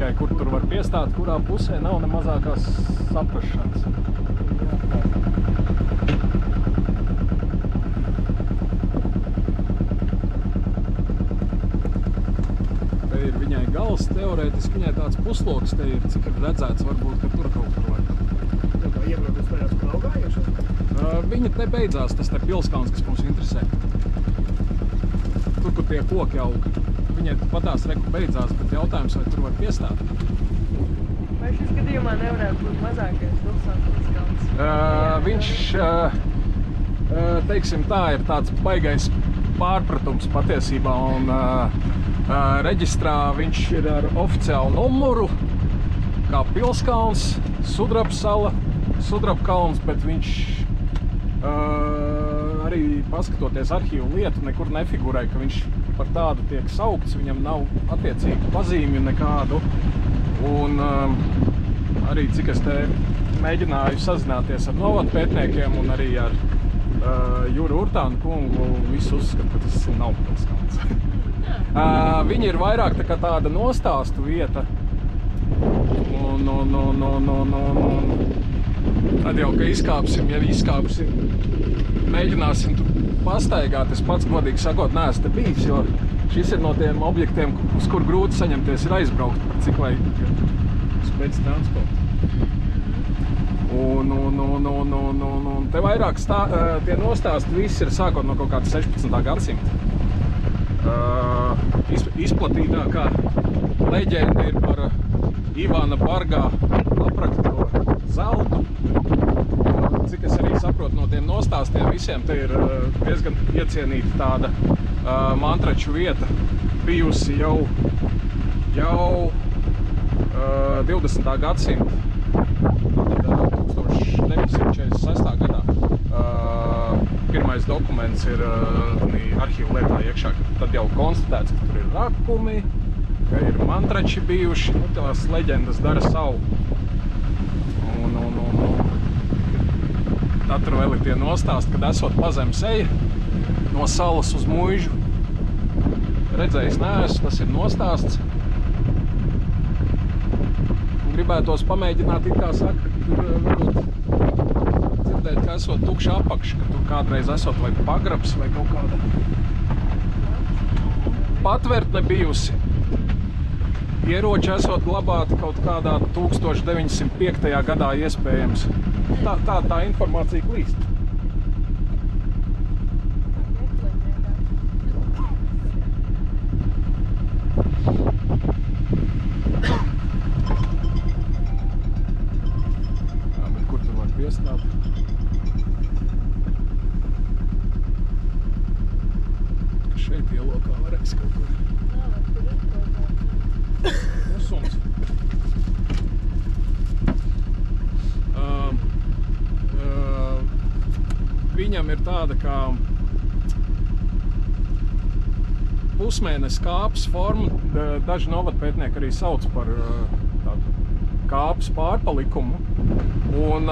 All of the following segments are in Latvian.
tikai kur tur var piestāt, kurā pusē nav ne mazākās saprašanas. Te ir viņai gals, teorētiski viņai tāds pusloks te ir, cik ir redzēts, varbūt, ka tur kaut kur var. Tā kā iebraukt tajās, kur nav gājušas? Viņa te beidzās, tas te pilskalns, kas mums interesē. Tur, kur tie koki aug. Viņai patās reku beidzās, bet jautājums, vai tur var piestāt. Vai šis gadījumā nevarētu būt mazākais pilsētas? Viņš, teiksim tā, ir tāds baigais pārpratums patiesībā, un reģistrā viņš ir ar oficiālu numuru, kā Pilskalns, Sudrabsala, Sudrabkalns, bet viņš arī paskatoties arhīvu lietu nekur nefigurē, ka viņš par tādu tiek saukts, viņam nav attiecīgi pazīmju nekādu. Un arī cik es te mēģināju sazināties ar novadpētniekiem un arī ar Juru Urtānu kungu, visu uzskatu, ka tas nav Pilskalns. Viņi ir vairāk tā kā tāda nostāstu vieta. Tad jau, ka izkāpsim, ja izkāpsim, mēģināsim tur pastaigāt. Es pats, godīgi sakot, neesmu te bijis, jo šis ir no tiem objektiem, uz kur grūti saņemties, ir aizbraukt par cik vajag spēc transportu. Un te vairāk tie nostāsti visi ir sākot no kaut kāda 16. gadsimta. Izplatītākā leģenda ir par Ivana Bargā aprakto zeltu. Cik es arī saprotu no tiem nostāstiem visiem, te ir diezgan iecienīta tāda mantraču vieta, bijusi jau 20. gadsimta, 1946. gadā. Pirmais dokuments ir arhīvu lietā iekšā, tad jau konstatēts, ka tur ir rakumi, ka ir mantrači bijuši, tās leģendas dara savu. Tad tur vēl ir tie nostāsti, kad esot pazemes eja no salas uz Muižu. Redzējis neesmu, tas ir nostāsts. Gribētos pamēģināt, it kā saka, ka tur varbūt dzirdēt, ka esot tukša apakša, ka tur kādreiz esot vai pagrabs vai kaut kāda patvertne bijusi. Ieroči esot glabāti kaut kādā 1905. gadā iespējams. Tā informācija klīst. Bet kur tu var piestāt? Šeit ielokā varēs kaut kur. Musums. Viņam ir tāda kā pusmēnes kāpes forma. Daži novadpētnieki arī sauc par tādu kāpes pārpalikumu. Un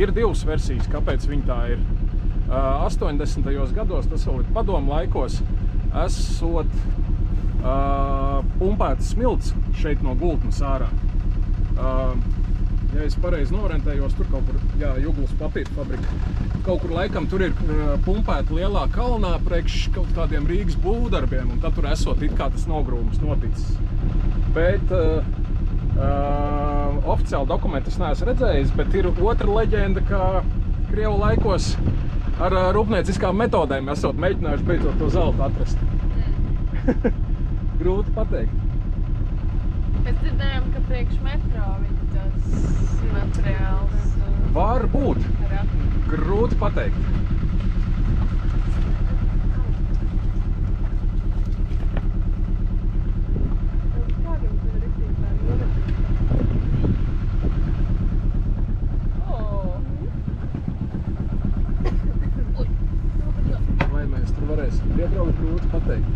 ir divas versijas, kāpēc viņa tā ir. 80. gados, tas vēl ir padomu laikos, esot pumpēts smilts šeit no gultnes ārā. Ja es pareizi norentējos, tur kaut kur, Juglas papīra fabrika, kaut kur laikam tur ir pumpēta lielā kalnā priekš kaut kādiem Rīgas būvdarbiem, un tad tur esot it kā tas nogrūms noticis. Bet oficiāli dokumenti es neesmu redzējis, bet ir otra leģenda, ka Krievu laikos ar rūpnieciskām metodēm esot mēģinājuši beidzot to zeltu atrast. Grūti pateikt. Mēs dzirdējām, ka priekš metro viņi tas materiāls... Var būt. Grūti pateikt. Vai mēs tur varēsim piebraukt, grūti pateikt.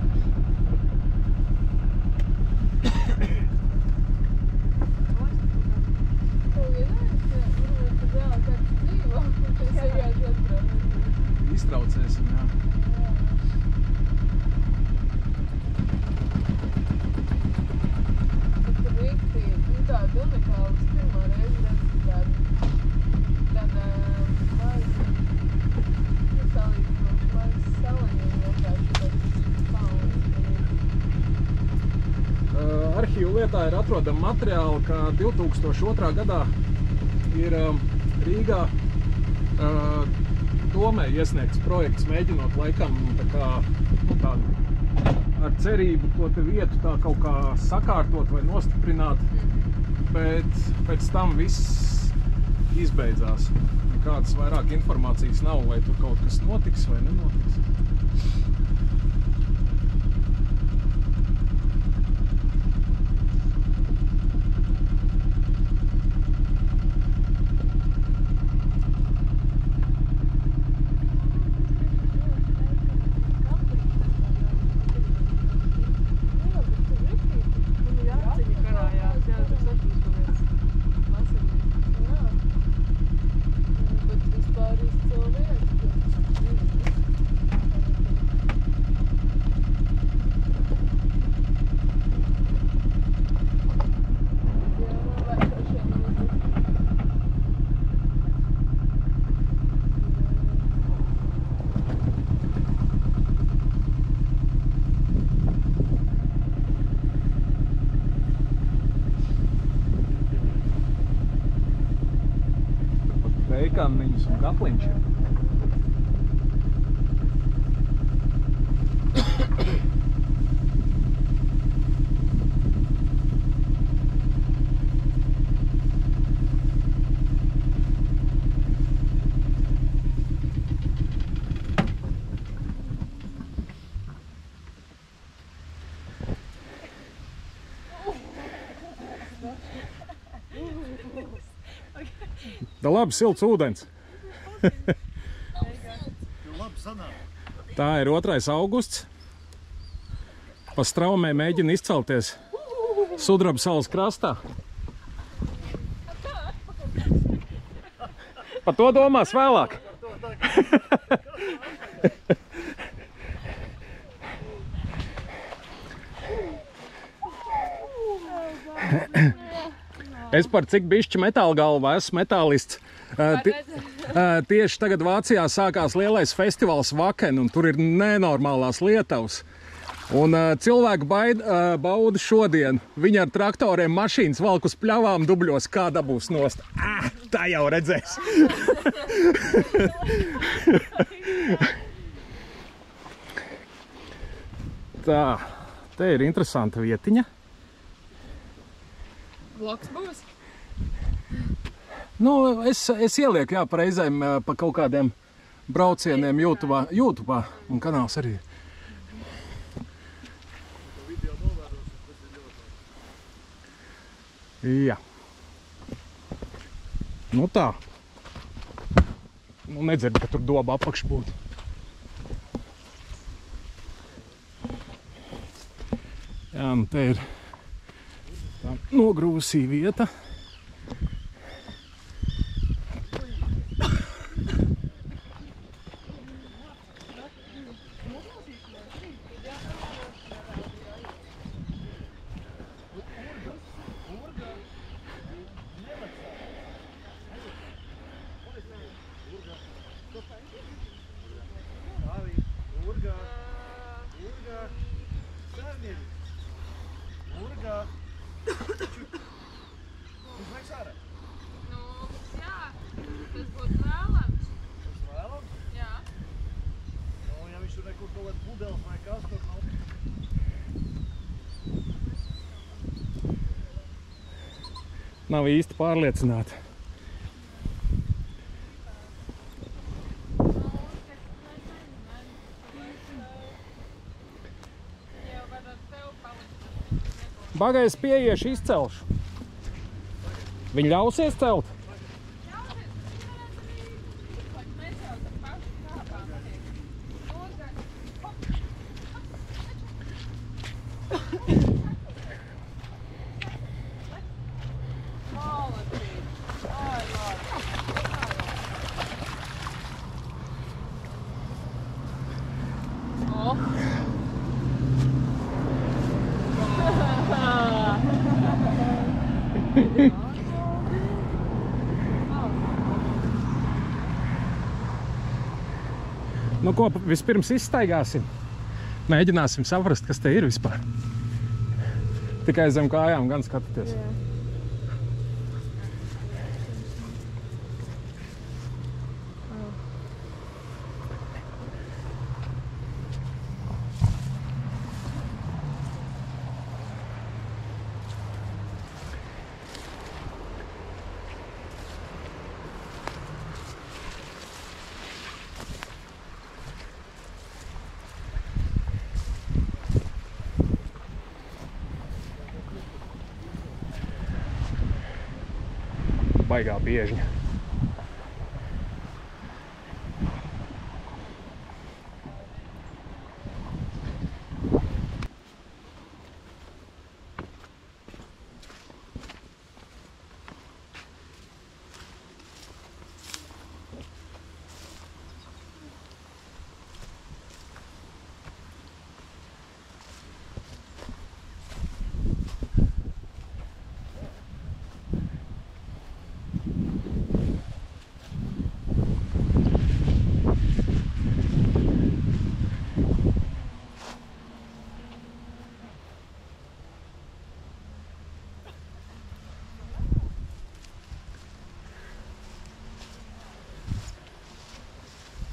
arhīvu lietā ir atrodama materiāli, ka 2002. gadā ir Rīgā domē iesniegts projekts, mēģinot laikam tādu ar cerību to te vietu tā kaut kā sakārtot vai nostiprināt, bet pēc tam viss izbeidzās. Kādas vairāk informācijas nav, vai tur kaut kas notiks vai nenotiks. Veikāniņas un kapliņš ir. Da labi, silts ūdens. Tā ir 2. augusts. Pa Straumē mēģina izcelties Sudraba salas krastā. Par to domās vēlāk. Es par cik bišķi metāla galvā esmu metālists. Tieši tagad Vācijā sākās lielais festivāls Wacken, un tur ir nenormālās lietavas. Un cilvēki bauda šodien. Viņi ar traktoriem mašīnas valk uz pļavām dubļos, kā dabūs nost. Tā jau redzēs. Tā, te ir interesanta vietiņa. Vlogs būs? Nu, es ielieku, jā, pa reizēm pa kaut kādiem braucieniem YouTube'ā, un kanāls arī. Jā. Nu tā. Nu, nedzird, ka tur doba apakš būtu. Jā, nu te ir tā nogrūsī vieta. Nav īsti pārliecināti. Bagai es pieiešu izcelšu. Viņi ļausies celt? Nu, ko vispirms izstaigāsim? Mēģināsim saprast, kas te ir vispār. Tikai zem kājām gan skatīties. Jā. Baigā biežņa.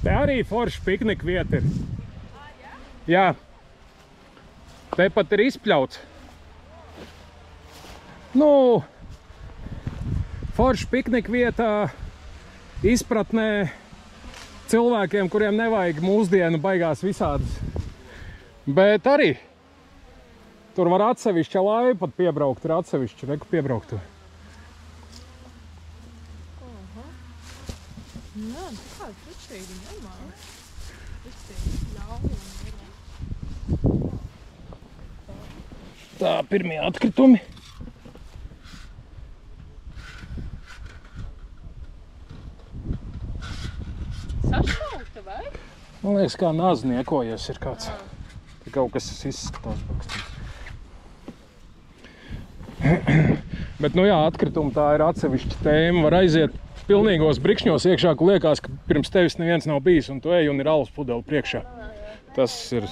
Te arī forša piknika vieta ir. Jā. Te pat ir izpļauts. Nu, forša piknika vieta izpratnē cilvēkiem, kuriem nevajag mūsdienu baigās visādas. Bet arī tur var atsevišķa laiva pat piebraukt, ir atsevišķa, reku piebraukt. Jā, kāda pučīgi, normāli. Pučīgi, ļauj un Tā, pirmie atkritumi. Sašaukta, vai? Man liekas, kā nazniekojies ir kāds. Te kaut kas izskatās bakstīts. Bet, nu jā, atkritumi tā ir atsevišķa tēma. Var aiziet pilnīgos brikšņos iekšā, ka liekas, ka pirms tevis neviens nav bijis, un tu ej un ir alus pudeli priekšā. Tas ir